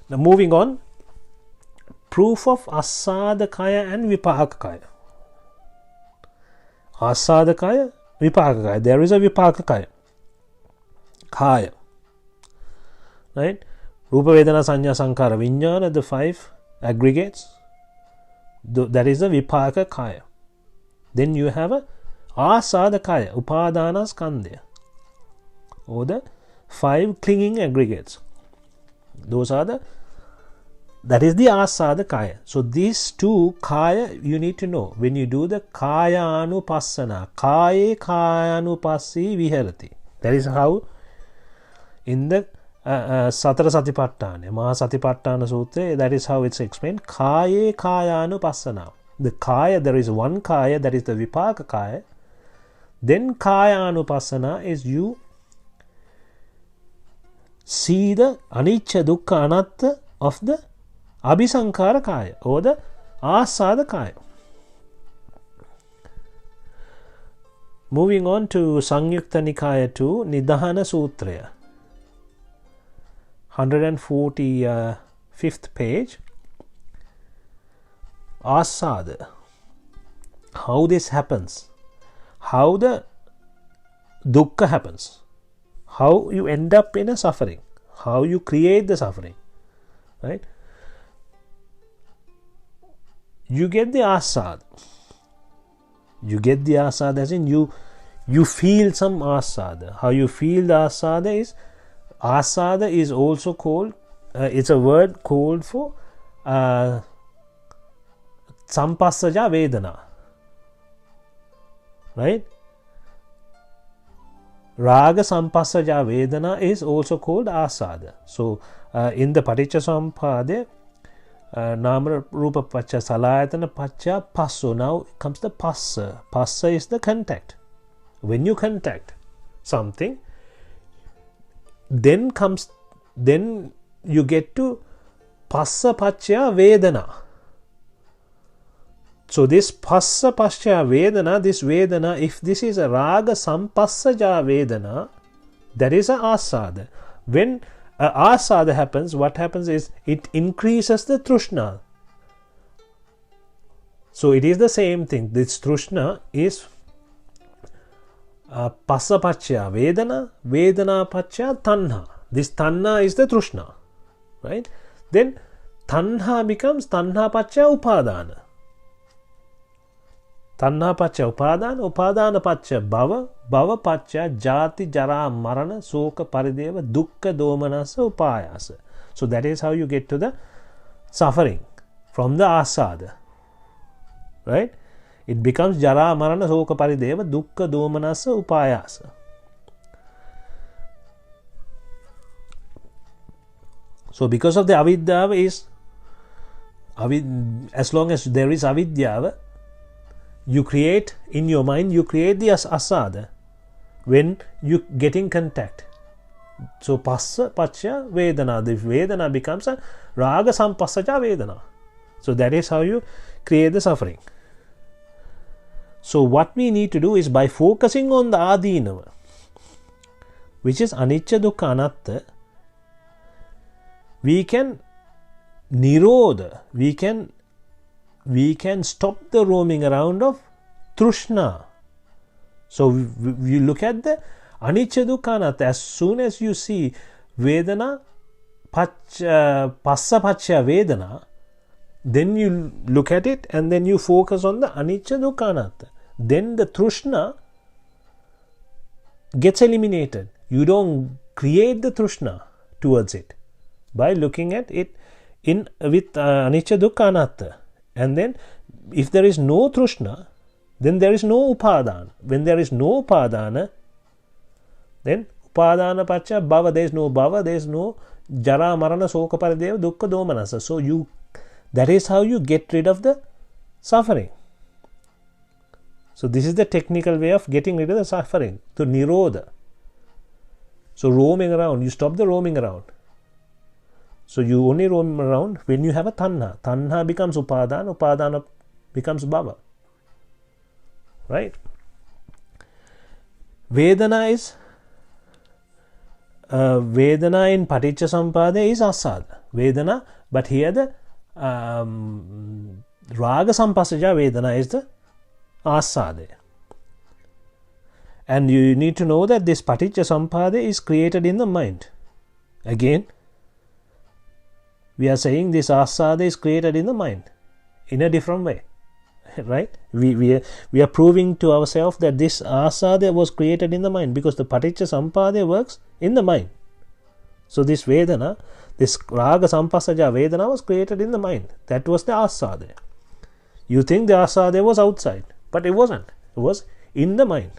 Now moving on, proof of asadakaya and vipakakaya. Asadakaya, vipakakaya. There is a vipakakaya. Kaya. Right? Rupa Vedana Sanya Sankara Vijnana, the 5 aggregates. That is a vipakakaya. Then you have a asadakaya, upadana skandhya, or the 5 clinging aggregates. Those are that is the asadakaya. So these 2 kaya you need to know. When you do the kaya anupassana, kaye kaya anupassi viharati. That is how in the Satara Satipatthana, Maha Satipatthana Sutra, that is how it's explained. Kaye kaya anupassana. The kaya, there is one kaya, that is the vipaka kaya. Then kaya anupassana is you see the anicca dukkha anatta of the abhisankara kaya or the asada kaya. Moving on to Sangyukta Nikaya 2, Nibbhana Sutraya, 145th page. Asada, how this happens, how the dukkha happens, how you end up in a suffering, how you create the suffering, right? You get the asada. You get the asada as in you feel some asada. How you feel the asada is also called, it's a word called for sampassaja vedana, right? Raga sampassaja vedana is also called asada. So in the Paticcasamuppada, Nama Rupa Pacha Salayatana Pacha Passo, now comes the Passa. Passa is the contact. When you contact something, then you get to Passa Pacha Vedana. So this Passa Pacha Vedana, this Vedana, if this is a Raga Sampassaja Vedana, that is a Asada. When asada happens, what happens is it increases the Trishna. So it is the same thing. This Trishna is Passa Pacha Vedana, Vedana Pacha Tanha. This Tanha is the Trishna, right? Then Tanha becomes Tanha Pacha Upadana. Tanha Pacha Upadana, Upadana Pacha Bhava, Bhava Pacha Jati Jara Marana Soka Parideva Dukkha Domanasa Upayasa. So that is how you get to the suffering from the asada, right? It becomes Jara Marana Soka Parideva Dukkha Domanasa Upayasa. So because of the avidya as long as there is avidya, you create in your mind, you create the asada when you get in contact. So passa pacha vedana, the vedana becomes a raga sampassaja vedana. So that is how you create the suffering. So what we need to do is, by focusing on the adinava, which is anicca dukkha anatta, we can nirodha, we can stop the roaming around of Trishna. So we look at the anicca dukkha anatta. As soon as you see Vedana Passa Pacha Vedana, then you look at it and then you focus on the anicca dukkha anatta. Then the Trishna gets eliminated. You don't create the Trishna towards it by looking at it with anicca dukkha anatta. And then if there is no Trishna, then there is no Upadana. When there is no Upadana, then Upadana Pacha Bhava, there is no Bhava, there is no Jara Marana Soka Parideva Dukkha Domanasa. So that is how you get rid of the suffering. So this is the technical way of getting rid of the suffering, to Nirodha. So roaming around, you stop the roaming around. So you only roam around when you have a tanha. Tanha becomes upadana, upadana becomes bhava. Right? Vedana in Paticcasamuppada is asada. Vedana, but here the Raga Sampasaja Vedana is the Asade. And you need to know that this Paticca Sampada is created in the mind. Again, we are saying this Asade is created in the mind in a different way. Right? We are proving to ourselves that this Asade was created in the mind, because the Paticca Sampada works in the mind. So this Vedana, this Raga Sampasaja Vedana was created in the mind. That was the Asade. You think the Asade was outside, but it wasn't. It was in the mind.